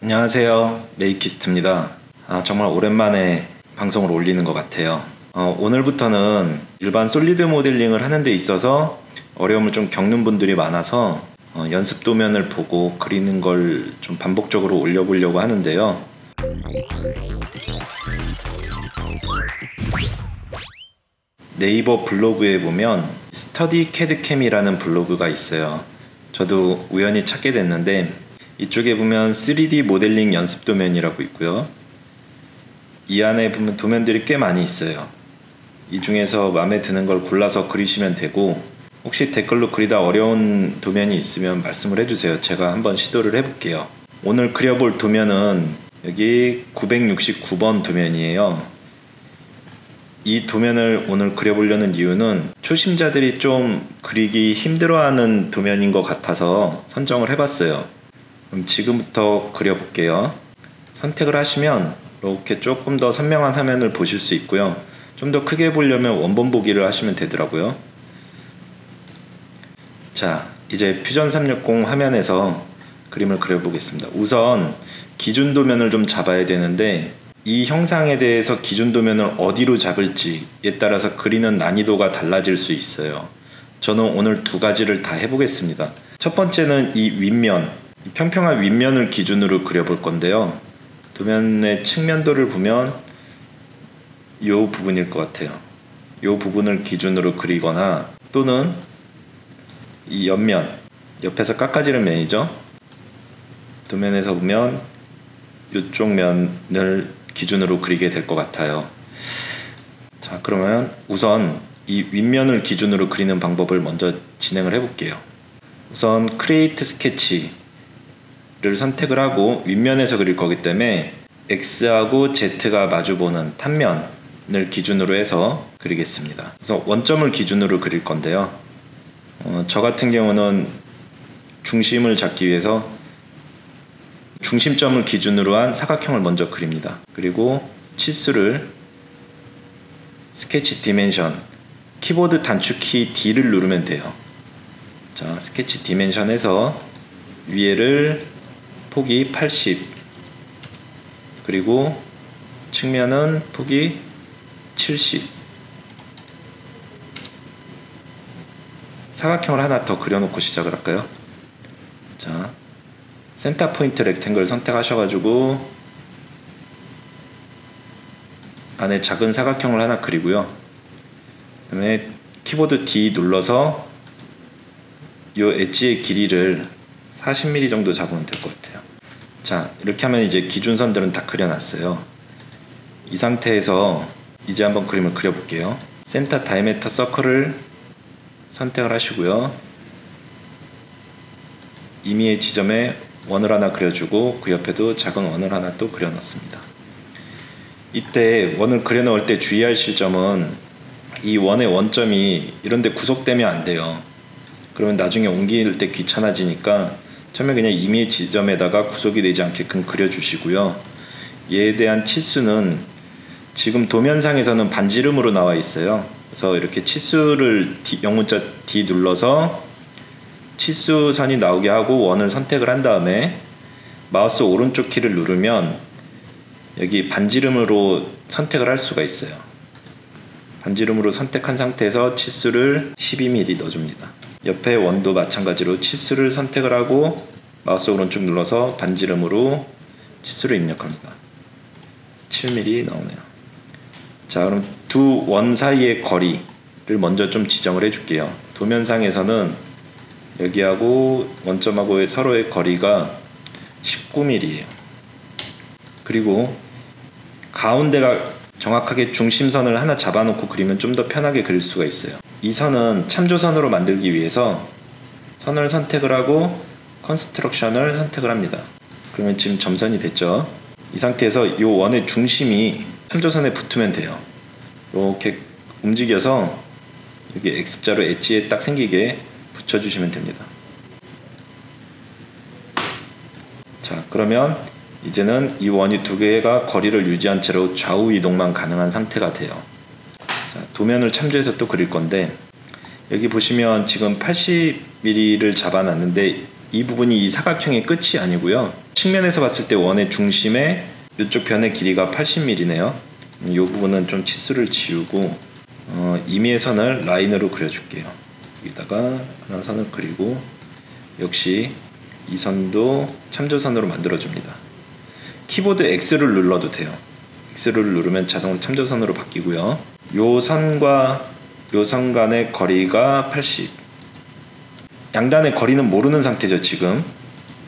안녕하세요, 메이키스트입니다. 정말 오랜만에 방송을 올리는 것 같아요. 오늘부터는 일반 솔리드 모델링을 하는 데 있어서 어려움을 좀 겪는 분들이 많아서 연습 도면을 보고 그리는 걸 좀 반복적으로 올려보려고 하는데요. 네이버 블로그에 보면 스터디 캐드캠이라는 블로그가 있어요. 저도 우연히 찾게 됐는데 이쪽에 보면 3D 모델링 연습 도면이라고 있고요. 이 안에 보면 도면들이 꽤 많이 있어요. 이 중에서 마음에 드는 걸 골라서 그리시면 되고, 혹시 댓글로 그리다 어려운 도면이 있으면 말씀을 해주세요. 제가 한번 시도를 해볼게요. 오늘 그려볼 도면은 여기 969번 도면이에요. 이 도면을 오늘 그려보려는 이유는 초심자들이 좀 그리기 힘들어하는 도면인 것 같아서 선정을 해봤어요. 그럼 지금부터 그려볼게요. 선택을 하시면 이렇게 조금 더 선명한 화면을 보실 수 있고요. 좀 더 크게 보려면 원본 보기를 하시면 되더라고요. 자, 이제 퓨전 360 화면에서 그림을 그려보겠습니다. 우선 기준 도면을 좀 잡아야 되는데 이 형상에 대해서 기준 도면을 어디로 잡을지에 따라서 그리는 난이도가 달라질 수 있어요. 저는 오늘 두 가지를 다 해보겠습니다. 첫 번째는 이 윗면, 평평한 윗면을 기준으로 그려볼 건데요. 도면의 측면도를 보면 이 부분일 것 같아요. 이 부분을 기준으로 그리거나 또는 이 옆면, 옆에서 깎아지는 면이죠. 도면에서 보면 이쪽 면을 기준으로 그리게 될 것 같아요. 자, 그러면 우선 이 윗면을 기준으로 그리는 방법을 먼저 진행을 해볼게요. 우선 크리에이트 스케치를 선택을 하고 윗면에서 그릴 거기 때문에 X하고 Z가 마주보는 탄면을 기준으로 해서 그리겠습니다. 그래서 원점을 기준으로 그릴 건데요. 저 같은 경우는 중심을 잡기 위해서 중심점을 기준으로 한 사각형을 먼저 그립니다. 그리고 치수를 스케치 디멘션, 키보드 단축키 D를 누르면 돼요. 자, 스케치 디멘션에서 위에를 폭이 80, 그리고 측면은 폭이 70. 사각형을 하나 더 그려놓고 시작을 할까요? 자, 센터 포인트 렉탱글 선택하셔가지고 안에 작은 사각형을 하나 그리고요. 그 다음에 키보드 D 눌러서 이 엣지의 길이를 40mm 정도 잡으면 될 것 같아요. 자, 이렇게 하면 이제 기준선들은 다 그려놨어요. 이 상태에서 이제 한번 그림을 그려볼게요. 센터 다이메터 서클을 선택을 하시고요. 임의의 지점에 원을 하나 그려주고 그 옆에도 작은 원을 하나 또 그려넣습니다. 이때 원을 그려넣을 때 주의하실 점은 이 원의 원점이 이런데 구속되면 안 돼요. 그러면 나중에 옮길 때 귀찮아지니까 처음에 그냥 임의의 지점에다가 구속이 되지 않게끔 그려주시고요. 얘에 대한 치수는 지금 도면상에서는 반지름으로 나와 있어요. 그래서 이렇게 치수를 영문자 D 눌러서 치수선이 나오게 하고 원을 선택을 한 다음에 마우스 오른쪽 키를 누르면 여기 반지름으로 선택을 할 수가 있어요. 반지름으로 선택한 상태에서 치수를 12mm 넣어줍니다. 옆에 원도 마찬가지로 치수를 선택을 하고 마우스 오른쪽 눌러서 반지름으로 치수를 입력합니다. 7mm 나오네요. 자, 그럼 두 원 사이의 거리를 먼저 좀 지정을 해줄게요. 도면상에서는 여기하고 원점하고의 서로의 거리가 19mm예요. 그리고 가운데가 정확하게 중심선을 하나 잡아놓고 그리면 좀 더 편하게 그릴 수가 있어요. 이 선은 참조선으로 만들기 위해서 선을 선택을 하고 컨스트럭션을 선택을 합니다. 그러면 지금 점선이 됐죠. 이 상태에서 이 원의 중심이 참조선에 붙으면 돼요. 이렇게 움직여서 여기 X자로 엣지에 딱 생기게 붙여주시면 됩니다. 자, 그러면 이제는 이 원이 두 개가 거리를 유지한 채로 좌우 이동만 가능한 상태가 돼요. 자, 도면을 참조해서 또 그릴 건데 여기 보시면 지금 80mm를 잡아놨는데 이 부분이 이 사각형의 끝이 아니고요. 측면에서 봤을 때 원의 중심에 이쪽 변의 길이가 80mm네요. 이 부분은 좀 치수를 지우고 임의의 선을 라인으로 그려줄게요. 여기다가 하나 선을 그리고 역시 이 선도 참조선으로 만들어줍니다. 키보드 X를 눌러도 돼요. X를 누르면 자동으로 참조선으로 바뀌고요. 요 선과 요 선 간의 거리가 80. 양단의 거리는 모르는 상태죠. 지금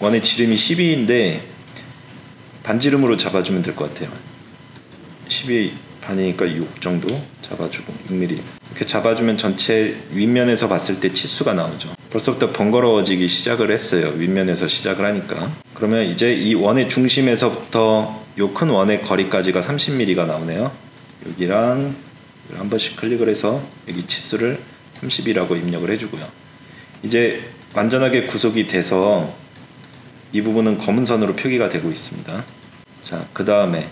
원의 지름이 12인데 반지름으로 잡아주면 될 것 같아요. 12 반이니까 6 정도 잡아주고 6mm 이렇게 잡아주면 전체 윗면에서 봤을 때 치수가 나오죠. 벌써부터 번거로워지기 시작을 했어요. 윗면에서 시작을 하니까. 그러면 이제 이 원의 중심에서부터 요 큰 원의 거리까지가 30mm가 나오네요. 여기랑 한 번씩 클릭을 해서 여기 치수를 30이라고 입력을 해주고요. 이제 완전하게 구속이 돼서 이 부분은 검은 선으로 표기가 되고 있습니다. 자, 그 다음에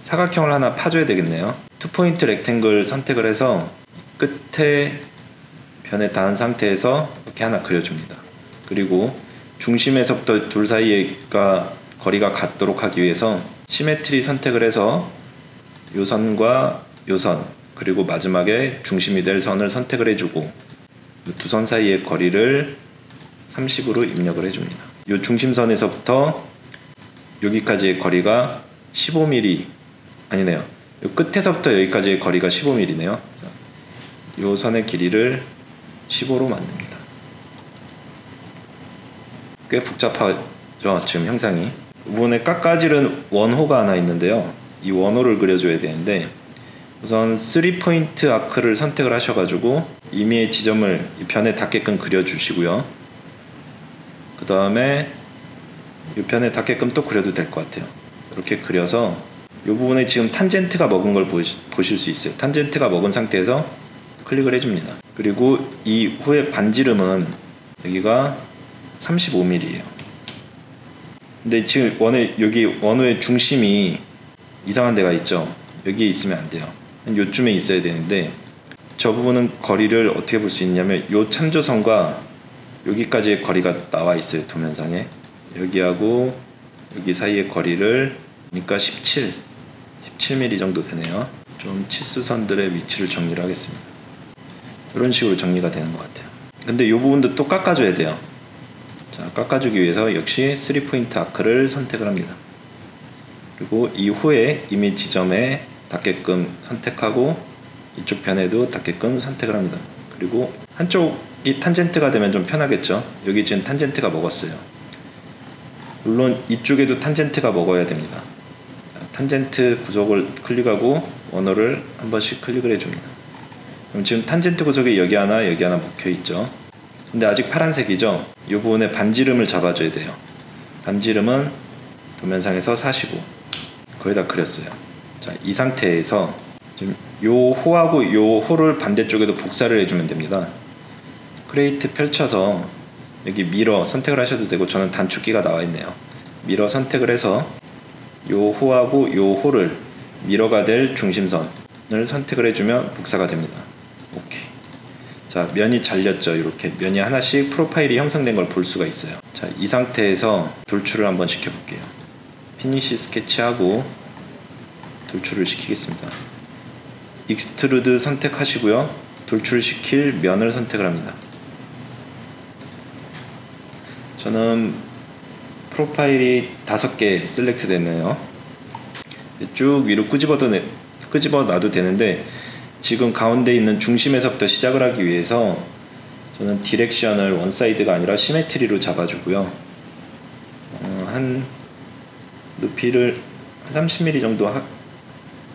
사각형을 하나 파줘야 되겠네요. 투포인트 렉탱글 선택을 해서 끝에 변에 닿은 상태에서 이렇게 하나 그려줍니다. 그리고 중심에서부터 둘 사이가 거리가 같도록 하기 위해서 시메트리 선택을 해서 요 선과 요 선 그리고 마지막에 중심이 될 선을 선택을 해주고 두 선 사이의 거리를 30으로 입력을 해줍니다. 요 중심선에서부터 여기까지의 거리가 15mm 아니네요. 요 끝에서부터 여기까지의 거리가 15mm네요. 요 선의 길이를 15로 만듭니다. 꽤 복잡하죠, 지금 형상이. 이 부분에 깎아지른 원호가 하나 있는데요. 이 원호를 그려줘야 되는데 우선 3포인트 아크를 선택을 하셔가지고 임의의 지점을 이 변에 닿게끔 그려주시고요. 그 다음에 이 변에 닿게끔 또 그려도 될 것 같아요. 이렇게 그려서 이 부분에 지금 탄젠트가 먹은 걸 보실 수 있어요. 탄젠트가 먹은 상태에서 클릭을 해줍니다. 그리고 이 후의 반지름은 여기가 35mm예요. 근데 지금 여기 원호의 중심이 이상한 데가 있죠. 여기에 있으면 안 돼요. 요쯤에 있어야 되는데 저 부분은 거리를 어떻게 볼 수 있냐면 요 참조선과 여기까지의 거리가 나와 있어요. 도면상에 여기하고 여기 사이의 거리를 그러니까 17mm 정도 되네요. 좀 치수선들의 위치를 정리를 하겠습니다. 이런 식으로 정리가 되는 것 같아요. 근데 이 부분도 또 깎아줘야 돼요. 자, 깎아주기 위해서 역시 3포인트 아크를 선택을 합니다. 그리고 이후에 이미 지점에 닿게끔 선택하고 이쪽 변에도 닿게끔 선택을 합니다. 그리고 한쪽이 탄젠트가 되면 좀 편하겠죠. 여기 지금 탄젠트가 먹었어요. 물론 이쪽에도 탄젠트가 먹어야 됩니다. 탄젠트 구속을 클릭하고 원호를 한 번씩 클릭을 해줍니다. 그럼 지금 탄젠트 구속이 여기 하나 먹혀있죠. 근데 아직 파란색이죠. 이 부분에 반지름을 잡아줘야 돼요. 반지름은 도면상에서 45 거의 다 그렸어요. 자, 이 상태에서 지금 요 호하고 요 호를 반대쪽에도 복사를 해주면 됩니다. 크레이트 펼쳐서 여기 미러 선택을 하셔도 되고 저는 단축키가 나와 있네요. 미러 선택을 해서 요 호하고 요 호를 미러가 될 중심선을 선택을 해주면 복사가 됩니다. 오케이. 자, 면이 잘렸죠. 이렇게 면이 하나씩 프로파일이 형성된 걸 볼 수가 있어요. 자, 이 상태에서 돌출을 한번 시켜볼게요. 피니시 스케치하고 돌출을 시키겠습니다. 익스트루드 선택하시고요. 돌출시킬 면을 선택을 합니다. 저는 프로파일이 5개 셀렉트 됐네요. 쭉 위로 끄집어 놔도 되는데 지금 가운데 있는 중심에서부터 시작을 하기 위해서 저는 디렉션을 원사이드가 아니라 시메트리로 잡아주고요. 한 높이를 한 30mm 정도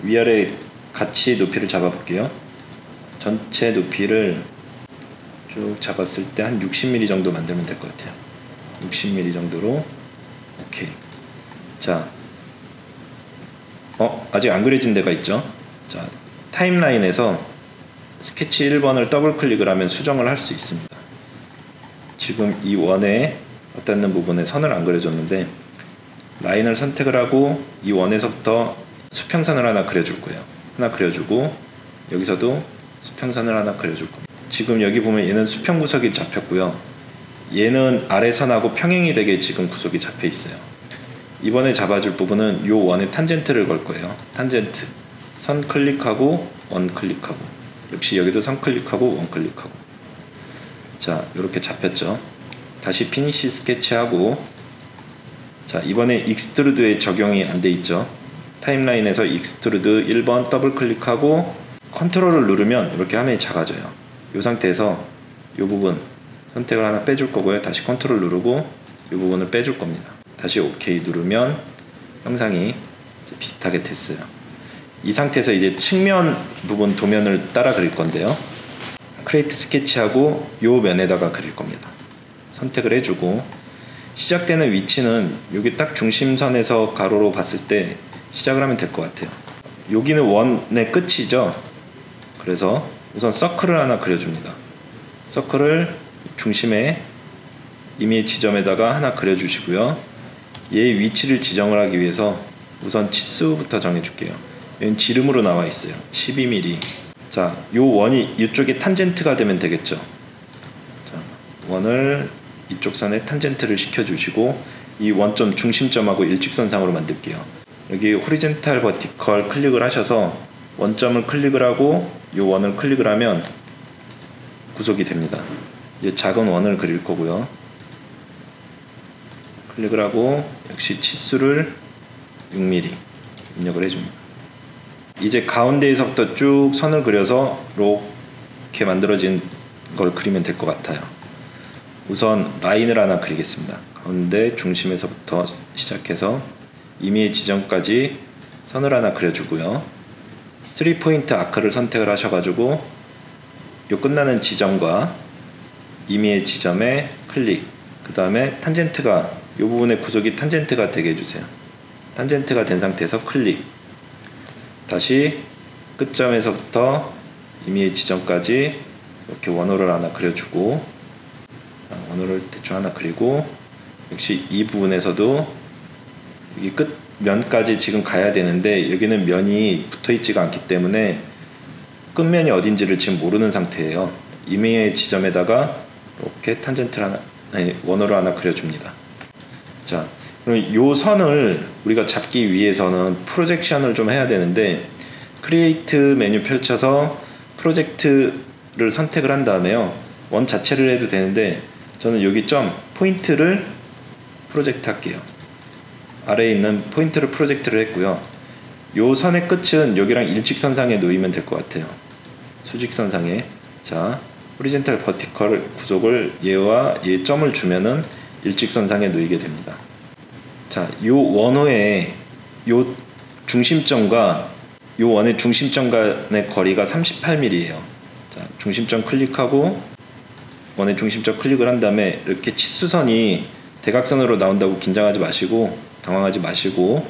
위아래 같이 높이를 잡아볼게요. 전체 높이를 쭉 잡았을 때 한 60mm 정도 만들면 될 것 같아요. 60mm 정도로. 오케이. 자, 아직 안 그려진 데가 있죠. 자, 타임라인에서 스케치 1번을 더블 클릭을 하면 수정을 할 수 있습니다. 지금 이 원에 닿는 부분에 선을 안 그려줬는데 라인을 선택을 하고 이 원에서부터 수평선을 하나 그려줄 거예요. 하나 그려주고 여기서도 수평선을 하나 그려줄 겁니다. 지금 여기 보면 얘는 수평 구석이 잡혔고요. 얘는 아래선하고 평행이 되게 지금 구속이 잡혀 있어요. 이번에 잡아줄 부분은 요 원에 탄젠트를 걸 거예요. 탄젠트. 선 클릭하고 원 클릭하고. 역시 여기도 선 클릭하고 원 클릭하고. 자, 이렇게 잡혔죠. 다시 피니시 스케치하고, 자, 이번에 익스트루드에 적용이 안 돼 있죠. 타임라인에서 익스트루드 1번 더블 클릭하고 컨트롤을 누르면 이렇게 화면이 작아져요. 이 상태에서 이 부분 선택을 하나 빼줄 거고요. 다시 컨트롤 누르고 이 부분을 빼줄 겁니다. 다시 OK 누르면 형상이 비슷하게 됐어요. 이 상태에서 이제 측면 부분 도면을 따라 그릴 건데요. 크리에이트 스케치하고 이 면에다가 그릴 겁니다. 선택을 해주고 시작되는 위치는 여기 딱 중심선에서 가로로 봤을 때 시작을 하면 될 것 같아요. 여기는 원의 끝이죠. 그래서 우선 서클을 하나 그려줍니다. 서클을 중심에 이미 지점에다가 하나 그려주시고요. 얘의 위치를 지정을 하기 위해서 우선 치수부터 정해줄게요. 여기는 지름으로 나와 있어요. 12mm. 자, 요 원이 이쪽에 탄젠트가 되면 되겠죠. 자, 원을 이쪽 선에 탄젠트를 시켜주시고 이 원점 중심점하고 일직선상으로 만들게요. 여기 호리젠탈 버티컬 클릭을 하셔서 원점을 클릭을 하고 이 원을 클릭을 하면 구속이 됩니다. 이제 작은 원을 그릴 거고요. 클릭을 하고 역시 치수를 6mm 입력을 해줍니다. 이제 가운데에서부터 쭉 선을 그려서 이렇게 만들어진 걸 그리면 될 것 같아요. 우선 라인을 하나 그리겠습니다. 가운데 중심에서부터 시작해서 임의의 지점까지 선을 하나 그려주고요. 3포인트 아크를 선택을 하셔가지고 요 끝나는 지점과 임의의 지점에 클릭, 그 다음에 탄젠트가 요 부분의 구속이 탄젠트가 되게 해주세요. 탄젠트가 된 상태에서 클릭, 다시 끝점에서부터 임의의 지점까지 이렇게 원호를 하나 그려주고, 원호를 대충 하나 그리고 역시 이 부분에서도 여기 끝 면까지 지금 가야 되는데 여기는 면이 붙어있지가 않기 때문에 끝면이 어딘지를 지금 모르는 상태예요. 임의의 지점에다가 이렇게 탄젠트를 하나, 아니, 원호를 하나 그려줍니다. 자, 그럼 이 선을 우리가 잡기 위해서는 프로젝션을 좀 해야 되는데, 크리에이트 메뉴 펼쳐서 프로젝트를 선택을 한 다음에요, 원 자체를 해도 되는데 저는 여기 점 포인트를 프로젝트 할게요. 아래에 있는 포인트를 프로젝트를 했고요. 요 선의 끝은 여기랑 일직선상에 놓이면 될 것 같아요. 수직선상에. 자, 호리젠탈 버티컬 구속을 얘와 얘 점을 주면은 일직선상에 놓이게 됩니다. 자, 요 원호의 요 중심점과 요 원의 중심점 간의 거리가 38mm예요. 자, 중심점 클릭하고 원의 중심점 클릭을 한 다음에 이렇게 치수선이 대각선으로 나온다고 긴장하지 마시고, 당황하지 마시고,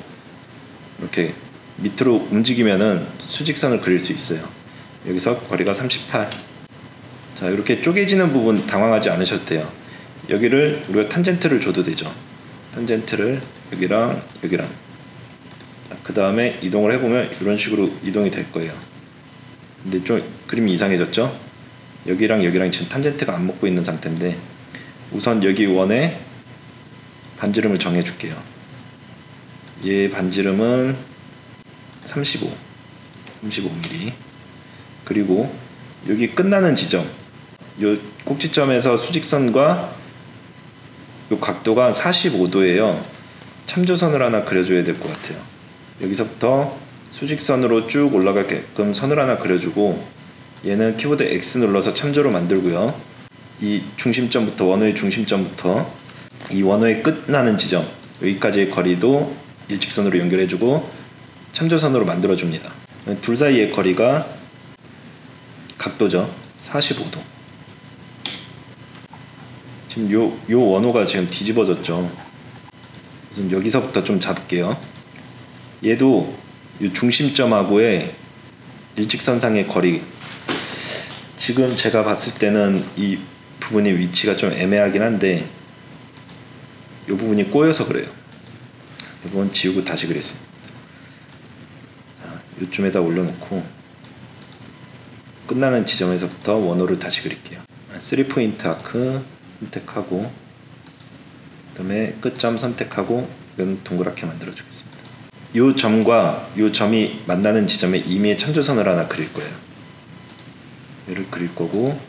이렇게 밑으로 움직이면은 수직선을 그릴 수 있어요. 여기서 거리가 38. 자, 이렇게 쪼개지는 부분 당황하지 않으셔도 돼요. 여기를 우리가 탄젠트를 줘도 되죠. 탄젠트를 여기랑 여기랑. 그 다음에 이동을 해보면 이런 식으로 이동이 될 거예요. 근데 좀 그림이 이상해졌죠? 여기랑 여기랑 지금 탄젠트가 안 먹고 있는 상태인데, 우선 여기 원에 반지름을 정해줄게요. 얘 반지름은 35mm. 그리고 여기 끝나는 지점, 요 꼭지점에서 수직선과 요 각도가 45도예요. 참조선을 하나 그려줘야 될 것 같아요. 여기서부터 수직선으로 쭉 올라가게끔 선을 하나 그려주고, 얘는 키보드 X 눌러서 참조로 만들고요. 이 중심점부터, 원호의 중심점부터 이 원호의 끝나는 지점, 여기까지의 거리도 일직선으로 연결해주고 참조선으로 만들어줍니다. 둘 사이의 거리가 각도죠. 45도. 지금 요 원호가 지금 뒤집어졌죠. 우선 여기서부터 좀 잡을게요. 얘도 이 중심점하고의 일직선상의 거리, 지금 제가 봤을 때는 이 부분의 위치가 좀 애매하긴 한데 이 부분이 꼬여서 그래요. 이 부분 지우고 다시 그렸습니다. 이쯤에다 올려놓고 끝나는 지점에서부터 원호를 다시 그릴게요. 3포인트 아크 선택하고 그다음에 끝점 선택하고 이건 동그랗게 만들어 주겠습니다. 이 점과 이 점이 만나는 지점에 임의의 참조선을 하나 그릴 거예요. 얘를 그릴 거고,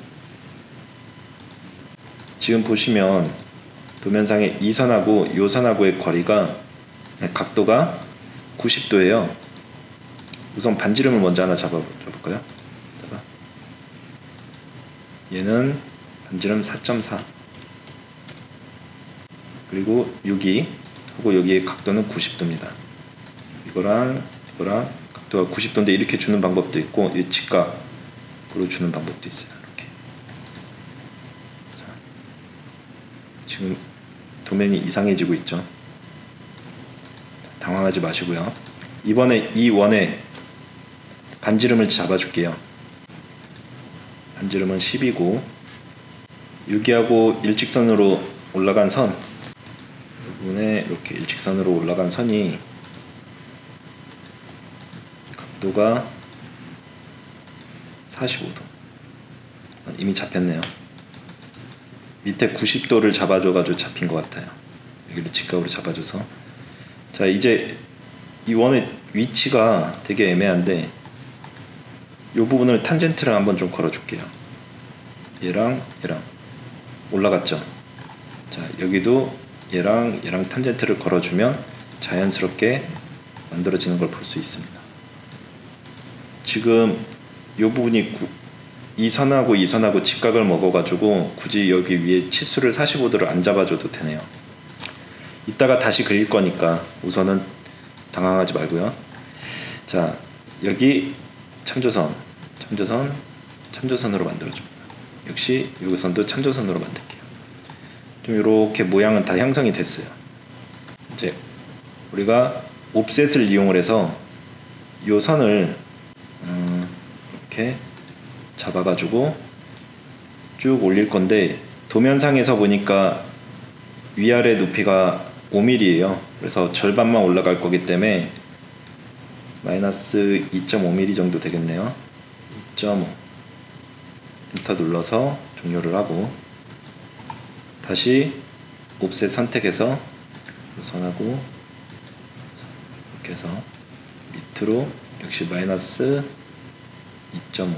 지금 보시면 도면상에 이 선하고 이 선하고의 거리가 각도가 90도예요. 우선 반지름을 먼저 하나 잡아볼까요? 얘는 반지름 4.4, 그리고 여기하고 여기의 각도는 90도입니다. 이거랑 각도가 90도인데 이렇게 주는 방법도 있고, 이 직각으로 주는 방법도 있어요. 이렇게. 자, 지금 도면이 이상해지고 있죠. 당황하지 마시고요. 이번에 이 원의 반지름을 잡아줄게요. 반지름은 10이고, 여기하고 일직선으로 올라간 선, 이 부분에 이렇게 일직선으로 올라간 선이 각도가 45도. 이미 잡혔네요. 밑에 90도를 잡아줘가지고 잡힌 것 같아요. 여기를 직각으로 잡아줘서. 자, 이제 이 원의 위치가 되게 애매한데 이 부분을 탄젠트를 한번 좀 걸어줄게요. 얘랑 올라갔죠. 자, 여기도 얘랑 탄젠트를 걸어주면 자연스럽게 만들어지는 걸 볼 수 있습니다. 지금 이 부분이 이 선하고 직각을 먹어가지고 굳이 여기 위에 치수를 45도를 안 잡아줘도 되네요. 이따가 다시 그릴 거니까 우선은 당황하지 말고요. 자, 여기 참조선으로 만들어줍니다. 역시 이 선도 참조선으로 만들게요. 좀 이렇게 모양은 다 형성이 됐어요. 이제 우리가 옵셋을 이용을 해서 이 선을 이렇게 잡아가지고 쭉 올릴 건데, 도면상에서 보니까 위아래 높이가 5mm예요. 그래서 절반만 올라갈 거기 때문에 마이너스 2.5mm 정도 되겠네요. 2.5 엔터 눌러서 종료를 하고, 다시 옵셋 선택해서 선하고 이렇게 해서 밑으로 역시 마이너스 2.5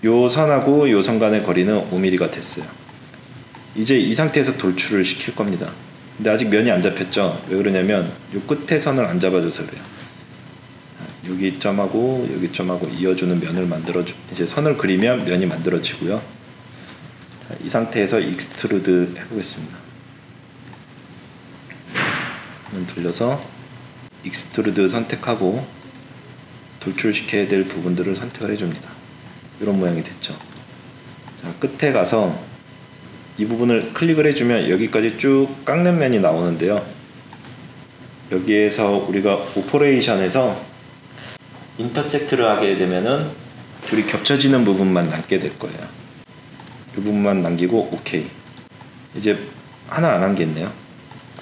요 선하고 요 선 간의 거리는 5mm가 됐어요. 이제 이 상태에서 돌출을 시킬 겁니다. 근데 아직 면이 안 잡혔죠. 왜 그러냐면 요 끝에 선을 안 잡아줘서 그래요. 여기 점하고 여기 점하고 이어주는 면을 이제 선을 그리면 면이 만들어지고요. 자, 이 상태에서 익스트루드 해보겠습니다. 돌려서 익스트루드 선택하고 돌출시켜야 될 부분들을 선택을 해줍니다. 이런 모양이 됐죠. 자, 끝에 가서 이 부분을 클릭을 해주면 여기까지 쭉 깎는 면이 나오는데요. 여기에서 우리가 오퍼레이션에서 인터섹트를 하게 되면은 둘이 겹쳐지는 부분만 남게 될 거예요. 이 부분만 남기고 오케이. 이제 하나 안 한 게 있네요.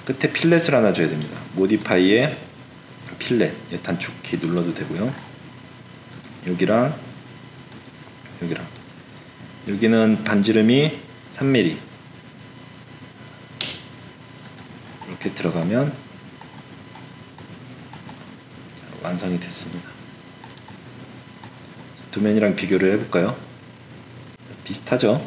끝에 필렛을 하나 줘야 됩니다. 모디파이에 필렛, 단축키 눌러도 되고요. 여기랑 여기는 반지름이 3mm 이렇게 들어가면 완성이 됐습니다. 도면이랑 비교를 해볼까요? 비슷하죠?